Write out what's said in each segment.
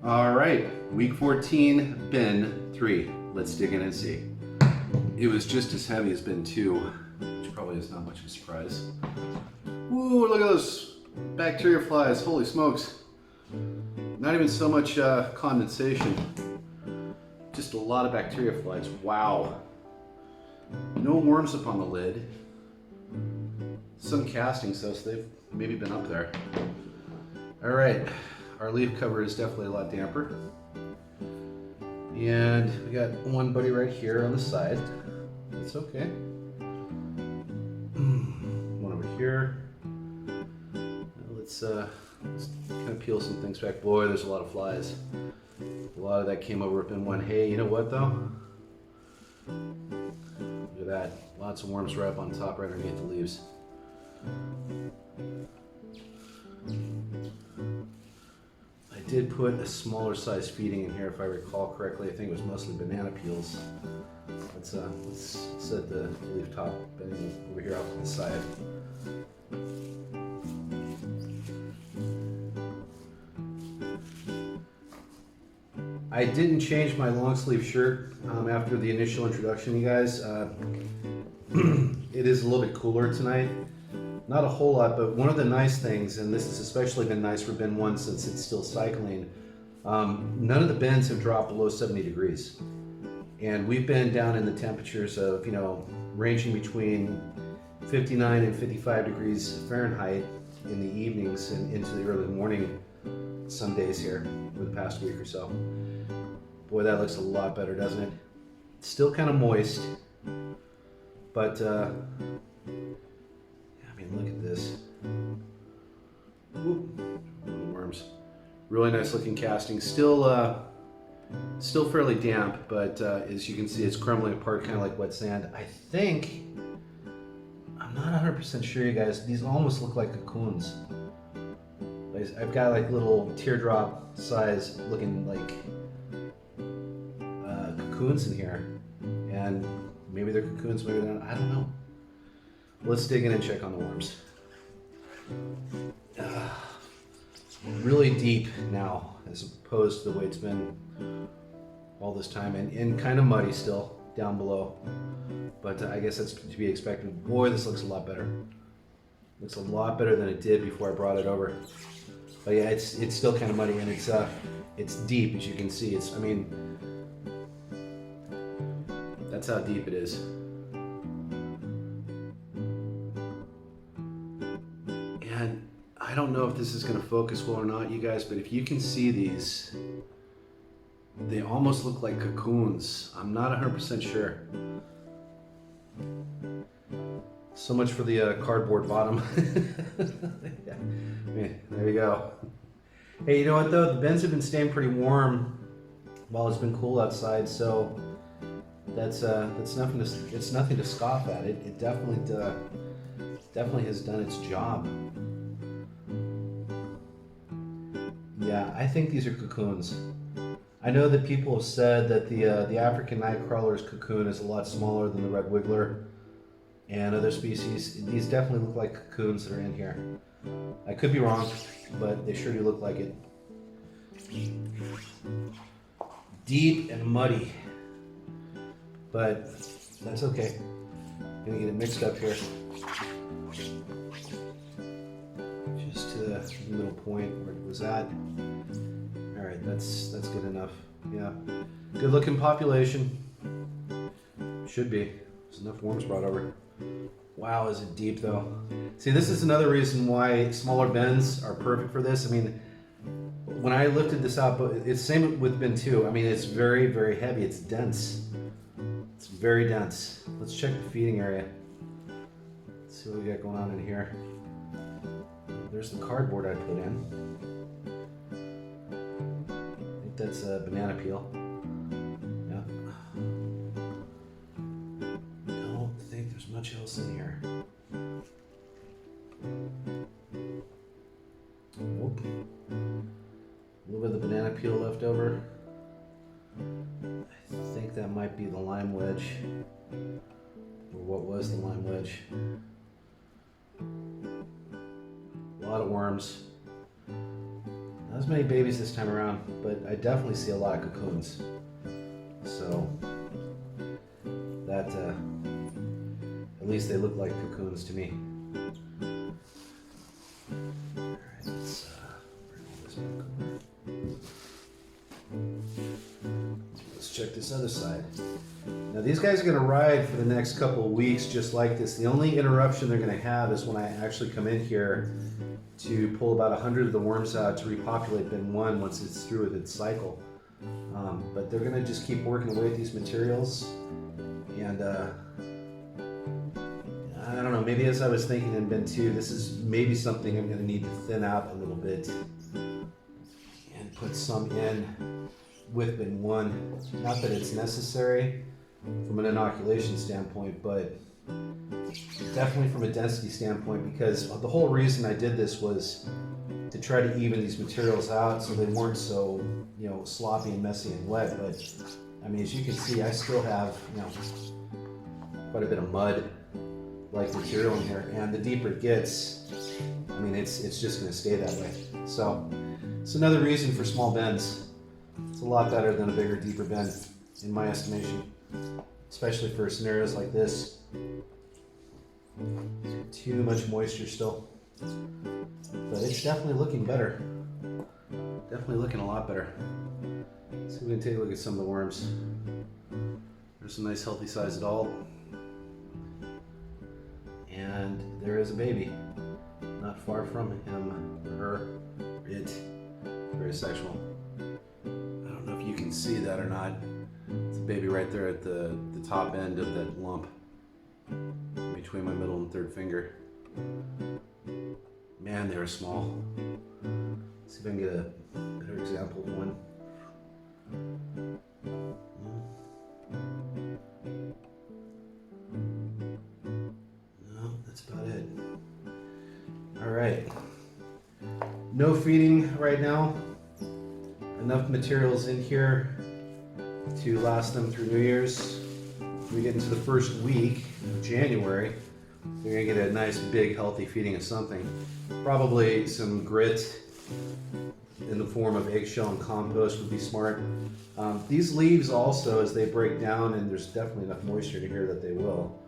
All right, week 14, bin 3. Let's dig in and see. It was just as heavy as bin 2, which probably is not much of a surprise. Ooh, look at those bacteria flies, holy smokes. Not even so much condensation, just a lot of bacteria flies, wow. No worms up on the lid. Some castings though, so they've maybe been up there. All right, our leaf cover is definitely a lot damper. And we got one buddy right here on the side. That's okay. One over here. Let's kind of peel some things back. Boy, there's a lot of flies. A lot of that came over up in one. Hey, you know what though? Look at that. Lots of worms right up on top, right underneath the leaves. I did put a smaller size feeding in here if I recall correctly. I think it was mostly banana peels. Let's set the leaf top bedding over here off to the side. I didn't change my long sleeve shirt after the initial introduction, you guys. It is a little bit cooler tonight. Not a whole lot, but one of the nice things, and this has especially been nice for bin 1 since it's still cycling, none of the bins have dropped below 70 degrees. And we've been down in the temperatures of, ranging between 59 and 55 degrees Fahrenheit in the evenings and into the early morning some days here over the past week or so. Boy, that looks a lot better, doesn't it? It's still kind of moist, but look at this. Ooh, worms. Really nice looking casting. Still fairly damp, but as you can see, it's crumbling apart kind of like wet sand. I think, I'm not 100% sure, you guys, these almost look like cocoons. I've got like little teardrop size looking like cocoons in here. And maybe they're cocoons, maybe they're not, I don't know. Let's dig in and check on the worms. Really deep now, as opposed to the way it's been all this time, and kind of muddy still down below. But I guess that's to be expected. Boy, this looks a lot better. Looks a lot better than it did before I brought it over. But yeah, it's still kind of muddy, and it's deep, as you can see. That's how deep it is. And I don't know if this is going to focus well or not, you guys, but if you can see these, they almost look like cocoons. I'm not 100% sure. So much for the cardboard bottom. Yeah, there you go. Hey, you know what though? The bins have been staying pretty warm while it's been cool outside, so that's nothing to scoff at. It definitely has done its job. Yeah, I think these are cocoons. I know that people have said that the African nightcrawler's cocoon is a lot smaller than the red wiggler and other species. These definitely look like cocoons that are in here. I could be wrong, but they sure do look like it. Deep and muddy, but that's okay. I'm gonna get it mixed up here. Just to the middle point where it was at. All right, that's good enough. Yeah, good looking population. Should be. There's enough worms brought over. Wow, is it deep though? See, this is another reason why smaller bins are perfect for this. I mean, when I lifted this out, but it's the same with bin 2. I mean, it's very, very heavy. It's dense. It's very dense. Let's check the feeding area. Let's see what we got going on in here. There's the cardboard I put in. I think that's a banana peel. Yeah. Don't think there's much else in here. Nope. A little bit of the banana peel left over. I think that might be the lime wedge. Or what was the lime wedge. A lot of worms. Not as many babies this time around, but I definitely see a lot of cocoons. So that, at least they look like cocoons to me. Alright, let's bring all this back over. Let's check this other side. Now these guys are going to ride for the next couple of weeks just like this. The only interruption they're going to have is when I actually come in here to pull about 100 of the worms out to repopulate bin 1 once it's through with its cycle. But they're going to just keep working away at these materials, and I don't know, maybe as I was thinking in bin 2, this is maybe something I'm going to need to thin out a little bit and put some in with bin 1. Not that it's necessary from an inoculation standpoint, but definitely from a density standpoint, because the whole reason I did this was to try to even these materials out so they weren't so, you know, sloppy and messy and wet. But I mean, as you can see, I still have, you know, quite a bit of mud like material in here, and the deeper it gets, I mean, it's just going to stay that way. So it's another reason for small bins. It's a lot better than a bigger, deeper bin in my estimation, especially for scenarios like this. Too much moisture still, but it's definitely looking better. Definitely looking a lot better. So we can take a look at some of the worms. There's a nice healthy sized adult, and there is a baby not far from him, her, it. Very sexual. I don't know if you can see that or not. It's a baby right there at the top end of that lump between my middle and third finger. Man, they were small. Let's see if I can get a better example of one. No, that's about it. All right. No feeding right now. Enough materials in here to last them through New Year's. We get into the first week of January, they're going to get a nice big healthy feeding of something. Probably some grit in the form of eggshell and compost would be smart. These leaves also, as they break down, and there's definitely enough moisture to here that they will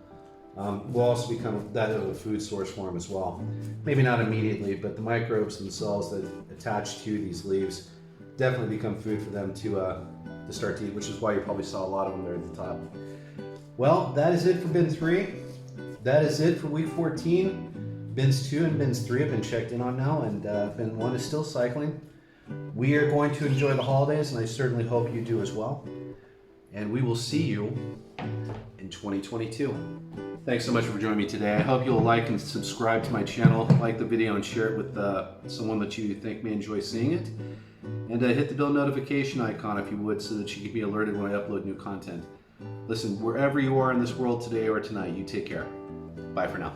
also become that of a food source for them as well. Maybe not immediately, but the microbes themselves that attach to these leaves definitely become food for them to start to eat, which is why you probably saw a lot of them there at the top. Well, that is it for bin 3. That is it for week 14. Bins 2 and bins 3 have been checked in on now, and bin 1 is still cycling. We are going to enjoy the holidays, and I certainly hope you do as well. And we will see you in 2022. Thanks so much for joining me today. I hope you'll like and subscribe to my channel, like the video and share it with someone that you think may enjoy seeing it. And hit the bell notification icon if you would, so that you can be alerted when I upload new content. Listen, wherever you are in this world today or tonight, you take care. Bye for now.